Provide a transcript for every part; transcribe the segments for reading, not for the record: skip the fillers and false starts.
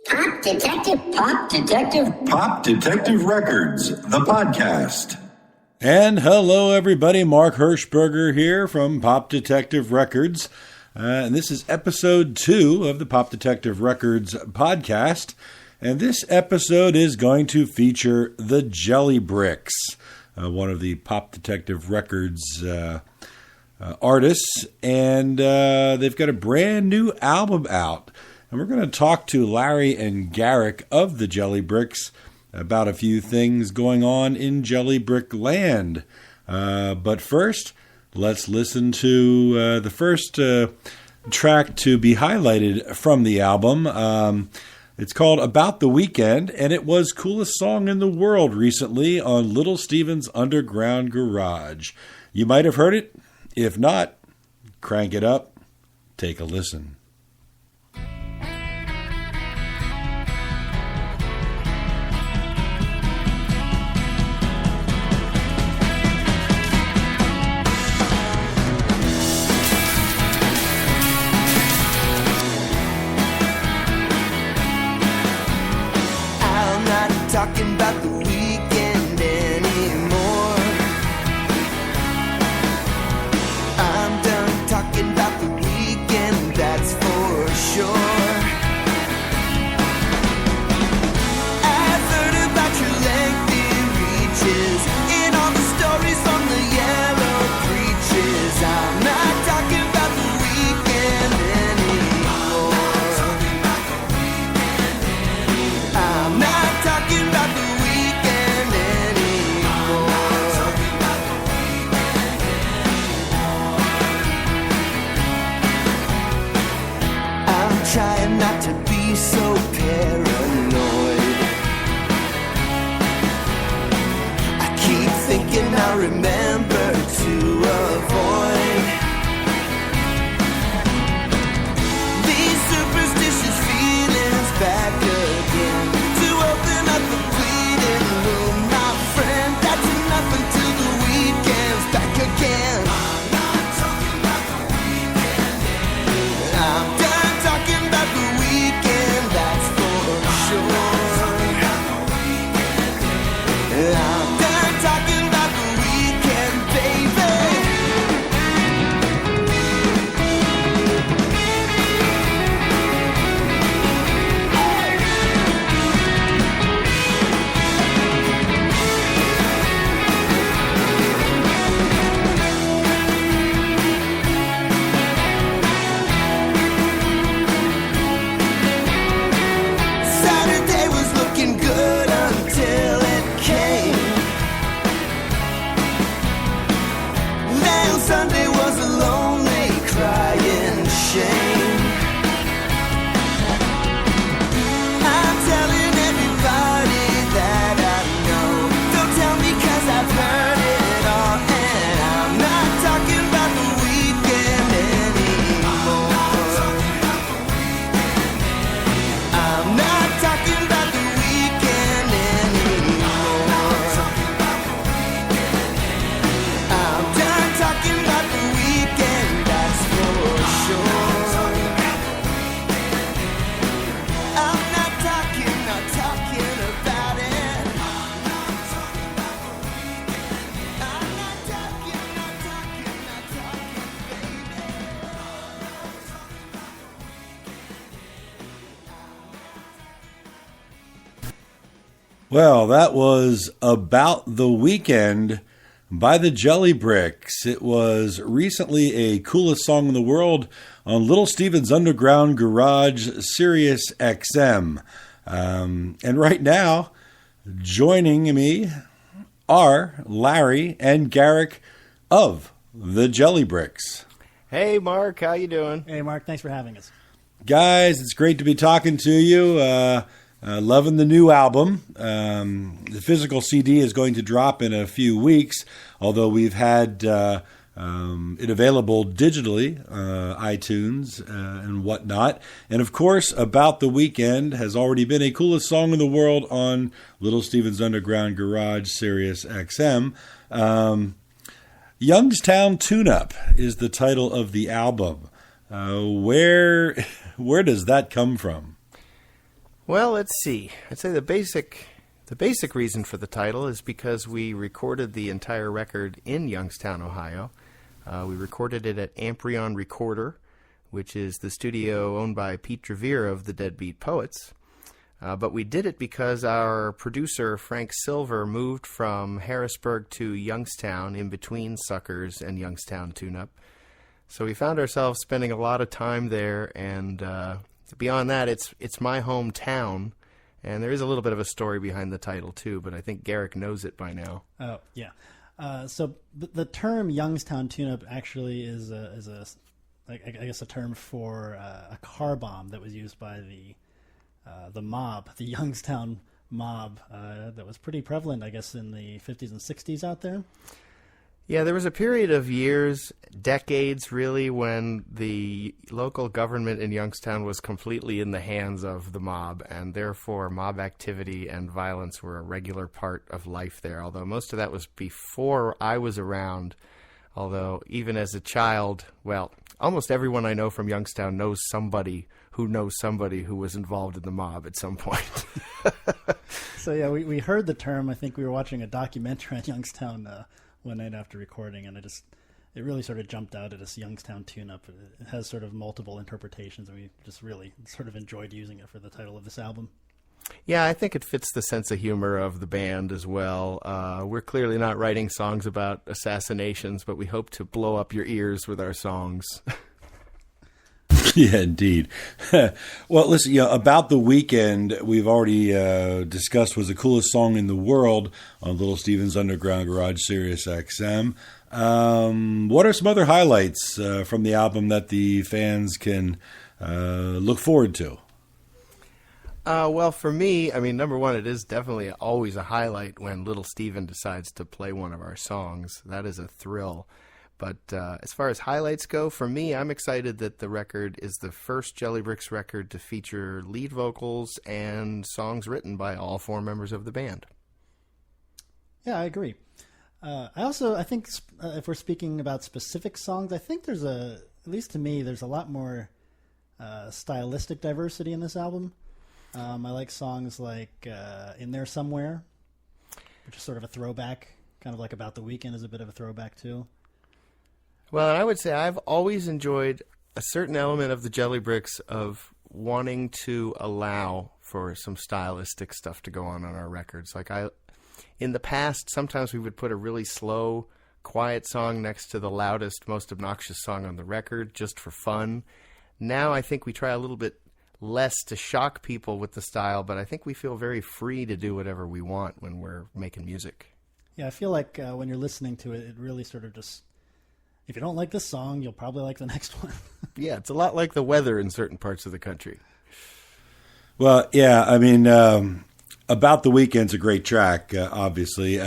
Pop Detective Records, the podcast. And hello, everybody. Mark Hirschberger here from Pop Detective Records. And this is episode 2 of the Pop Detective Records podcast. And this episode is going to feature the Jelly Bricks, one of the Pop Detective Records artists. And they've got a brand new album out. And we're going to talk to Larry and Garrick of the Jelly Bricks about a few things going on in Jelly Brick land. But first, let's listen to the first track to be highlighted from the album. It's called About the Weekend, and it was coolest song in the world recently on Little Steven's Underground Garage. You might have heard it. If not, crank it up. Take a listen. Talking about the weekend anymore. I'm done talking about the weekend, that's for sure. I've heard about your lengthy reaches in all the stories from the yellow preaches. I'm not talking about the weekend anymore. I'm not talking about the weekend anymore. I'm trying not to be so paranoid. I keep thinking I'll remember to avoid these superstitious feelings back again. Open up the bleeding room, my friend. That's enough until the weekend's back again. I'm not talking about the weekend anymore. I'm done talking about the weekend, that's for sure. I'm done talking about the weekend, baby. Saturday was looking good until it came. Then Sunday was a lonely crying shame. I'm telling everybody that I know. Don't tell me 'cause I've heard it all. And I'm not talking about the weekend anymore. I'm not talking about the weekend anymore. I'm done talking about the weekend, that's for sure. I'm not talking about it. I'm not talking, Well, that was About the Weekend by the Jelly Bricks. It was recently a coolest song in the world on Little Steven's Underground Garage, Sirius XM. And right now, joining me are Larry and Garrick of the Jelly Bricks. Hey, Mark, how you doing? Hey, Mark, thanks for having us. Guys, it's great to be talking to you. Loving the new album. The physical CD is going to drop in a few weeks, although we've had it available digitally, iTunes and whatnot. And of course, About the Weekend has already been a coolest song in the world on Little Steven's Underground Garage, Sirius XM. Youngstown Tune-Up is the title of the album. Where does that come from? Well, let's see. I'd say the basic reason for the title is because we recorded the entire record in Youngstown, Ohio. We recorded it at Amprion Recorder, which is the studio owned by Pete Revere of the Deadbeat Poets. But we did it because our producer, Frank Silver, moved from Harrisburg to Youngstown, in between Suckers and Youngstown Tune-Up. So we found ourselves spending a lot of time there, and beyond that, it's my hometown, and there is a little bit of a story behind the title, too, but I think Garrick knows it by now. Oh, yeah. So the term Youngstown Tune-Up actually is I guess a term for a car bomb that was used by the mob, the Youngstown mob, that was pretty prevalent, I guess, in the 50s and 60s out there. Yeah, there was a period of years, decades really, when the local government in Youngstown was completely in the hands of the mob, and therefore mob activity and violence were a regular part of life there, although most of that was before I was around. Although even as a child, well, almost everyone I know from Youngstown knows somebody who was involved in the mob at some point. So yeah, we heard the term. I think we were watching a documentary on Youngstown one night after recording, and it really sort of jumped out at us, Youngstown Tune-Up. It has sort of multiple interpretations, and we just really sort of enjoyed using it for the title of this album. Yeah, I think it fits the sense of humor of the band as well. We're clearly not writing songs about assassinations, but we hope to blow up your ears with our songs. Yeah, indeed. Well, listen, About the Weekend, we've already discussed was the coolest song in the world on Little Steven's Underground Garage Sirius XM. What are some other highlights from the album that the fans can look forward to? Well, for me, I mean, number one, it is definitely always a highlight when Little Steven decides to play one of our songs. That is a thrill. But as far as highlights go, for me, I'm excited that the record is the first Jelly Bricks record to feature lead vocals and songs written by all four members of the band. Yeah, I agree. I think if we're speaking about specific songs, I think at least to me, there's a lot more stylistic diversity in this album. I like songs like In There Somewhere, which is sort of a throwback, kind of like About the Weekend is a bit of a throwback too. Well, and I would say I've always enjoyed a certain element of the Jelly Bricks of wanting to allow for some stylistic stuff to go on our records. Like in the past, sometimes we would put a really slow, quiet song next to the loudest, most obnoxious song on the record just for fun. Now I think we try a little bit less to shock people with the style, but I think we feel very free to do whatever we want when we're making music. Yeah, I feel like when you're listening to it, it really sort of just, if you don't like this song, you'll probably like the next one. Yeah, it's a lot like the weather in certain parts of the country. Well, yeah, I mean, About the Weekend's a great track, obviously.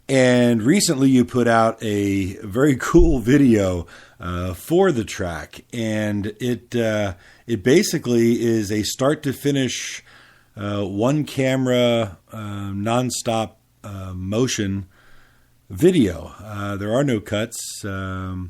And recently you put out a very cool video for the track, and it basically is a start-to-finish, one-camera, nonstop motion video. There are no cuts. It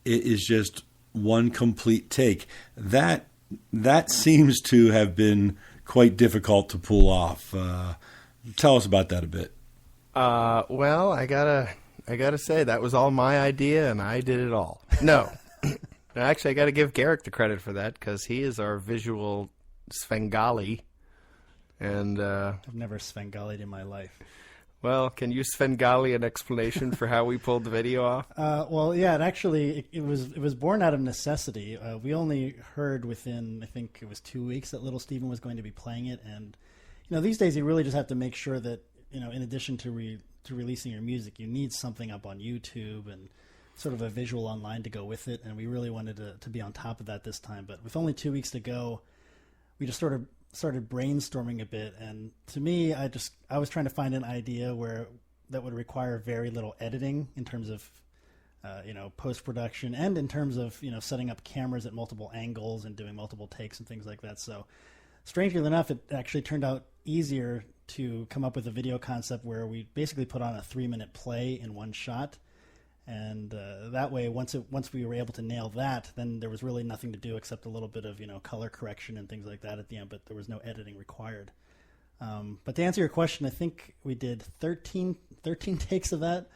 is just one complete take. That seems to have been quite difficult to pull off. Tell us about that a bit. Well, I gotta say that was all my idea, and I did it all. No, actually, I gotta give Garrick the credit for that because he is our visual Svengali, and I've never Svengali'd in my life. Well, can you Svengali an explanation for how we pulled the video off? Well, yeah, it was born out of necessity. We only heard within, I think it was 2 weeks, that Little Steven was going to be playing it, and these days you really just have to make sure that in addition to releasing your music, you need something up on YouTube and sort of a visual online to go with it. And we really wanted to be on top of that this time. But with only 2 weeks to go, we just sort of started brainstorming a bit. And to me, I was trying to find an idea that would require very little editing in terms of post-production and in terms of setting up cameras at multiple angles and doing multiple takes and things like that. So strangely enough, it actually turned out easier to come up with a video concept where we basically put on a 3-minute play in one shot. And that way, once we were able to nail that, then there was really nothing to do except a little bit of color correction and things like that at the end. But there was no editing required. But to answer your question, I think we did 13 takes of that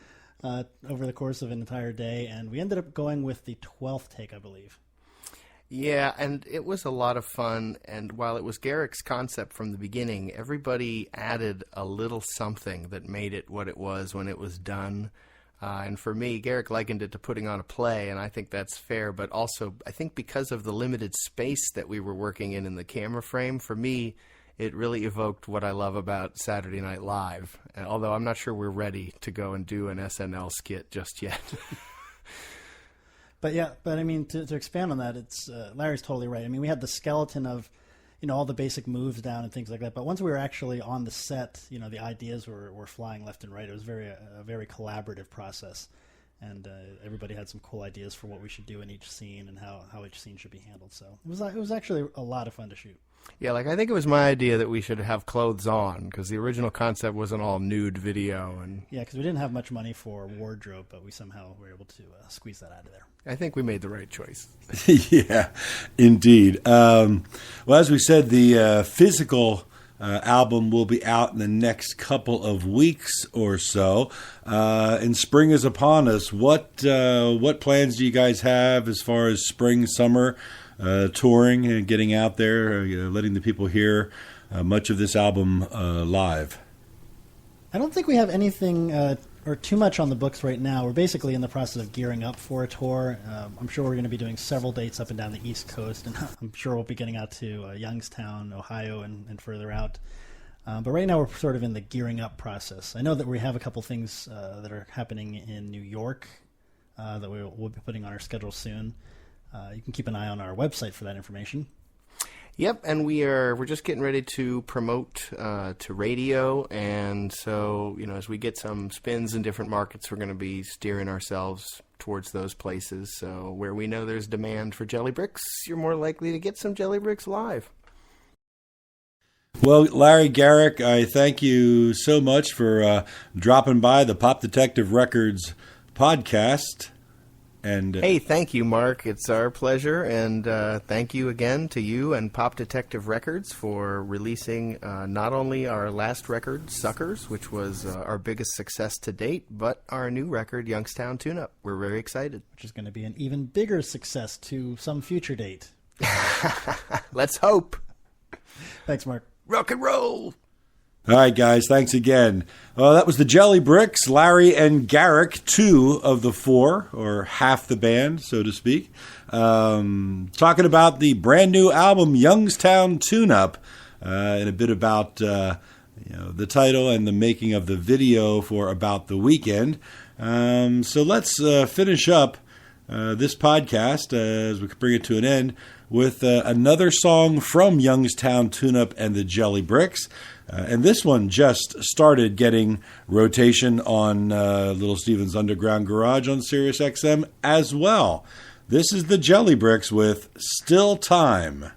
over the course of an entire day, and we ended up going with the 12th take, I believe. Yeah, and it was a lot of fun, and while it was Garrick's concept from the beginning, everybody added a little something that made it what it was when it was done. And for me, Garrick likened it to putting on a play, and I think that's fair, but also I think because of the limited space that we were working in the camera frame, for me, it really evoked what I love about Saturday Night Live, although I'm not sure we're ready to go and do an SNL skit just yet. But I mean, to expand on that, it's Larry's totally right. I mean, we had the skeleton of, all the basic moves down and things like that. But once we were actually on the set, the ideas were flying left and right. It was a very collaborative process, and everybody had some cool ideas for what we should do in each scene and how each scene should be handled. So it was actually a lot of fun to shoot. Yeah, I think it was my idea that we should have clothes on, because the original concept wasn't all nude video. And yeah, because we didn't have much money for wardrobe, but we somehow were able to squeeze that out of there. I think we made the right choice. Yeah, indeed. Well, as we said, the physical album will be out in the next couple of weeks or so. And spring is upon us. What plans do you guys have as far as spring, summer touring and getting out there, letting the people hear much of this album live? I don't think we have anything or too much on the books right now. We're basically in the process of gearing up for a tour. I'm sure we're going to be doing several dates up and down the East Coast, and I'm sure we'll be getting out to Youngstown, Ohio, and further out. But right now we're sort of in the gearing up process. I know that we have a couple things that are happening in New York that we'll be putting on our schedule soon. You can keep an eye on our website for that information. Yep, and we're just getting ready to promote to radio, and so as we get some spins in different markets, we're going to be steering ourselves towards those places. So where we know there's demand for Jelly Bricks, you're more likely to get some Jelly Bricks live. Well, Larry, Garrick, I thank you so much for dropping by the Pop Detective Records podcast. And hey, thank you, Mark. It's our pleasure, and thank you again to you and Pop Detective Records for releasing not only our last record, Suckers, which was our biggest success to date, but our new record, Youngstown Tune-Up. We're very excited. Which is going to be an even bigger success to some future date. Let's hope. Thanks, Mark. Rock and roll! All right, guys, thanks again. That was the Jelly Bricks, Larry and Garrick, 2 of the 4, or half the band, so to speak, talking about the brand new album, Youngstown Tune-Up, and a bit about the title and the making of the video for About the Weekend. So let's finish up this podcast as we bring it to an end with another song from Youngstown Tune-Up and the Jelly Bricks. And this one just started getting rotation on Little Steven's Underground Garage on Sirius XM as well. This is the Jelly Bricks with Still Time.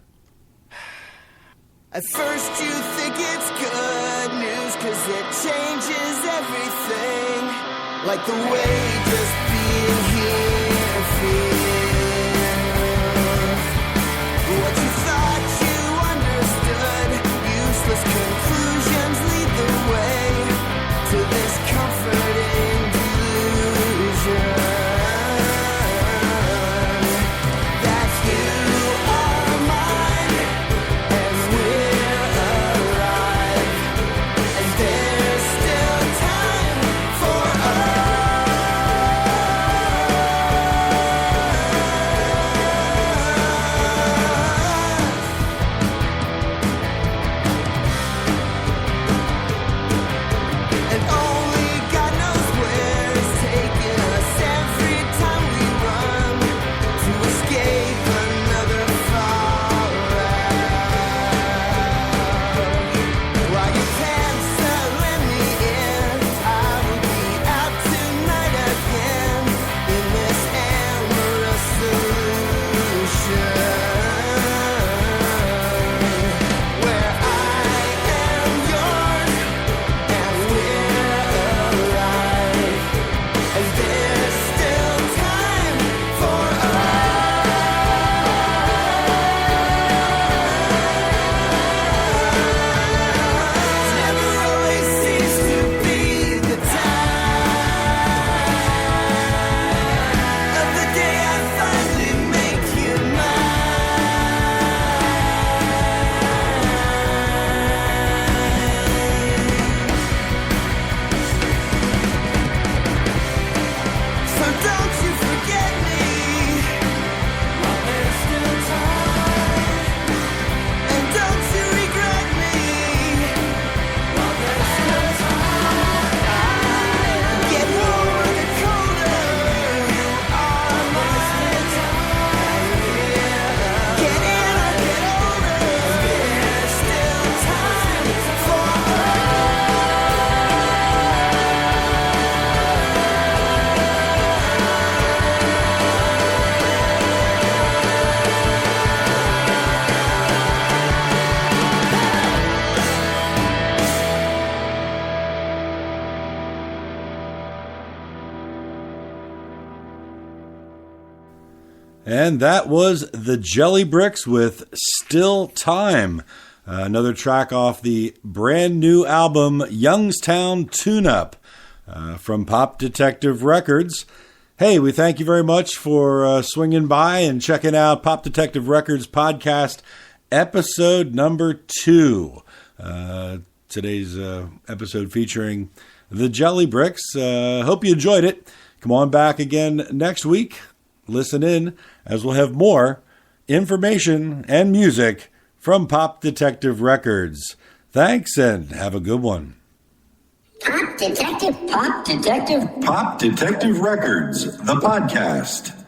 At first you think it's good news 'cause it changes everything. Like the way just being here feels. What you thought you understood, useless conclusions lead the way to this comforting delusion that you are mine and we're alive, and there's still time for us. And that was the Jelly Bricks with Still Time, another track off the brand new album Youngstown Tune-Up from Pop Detective Records. Hey, we thank you very much for swinging by and checking out Pop Detective Records podcast episode number 2. Today's episode featuring the Jelly Bricks. Hope you enjoyed it. Come on back again next week. Listen in, as we'll have more information and music from Pop Detective Records. Thanks, and have a good one. Pop Detective Records, the podcast.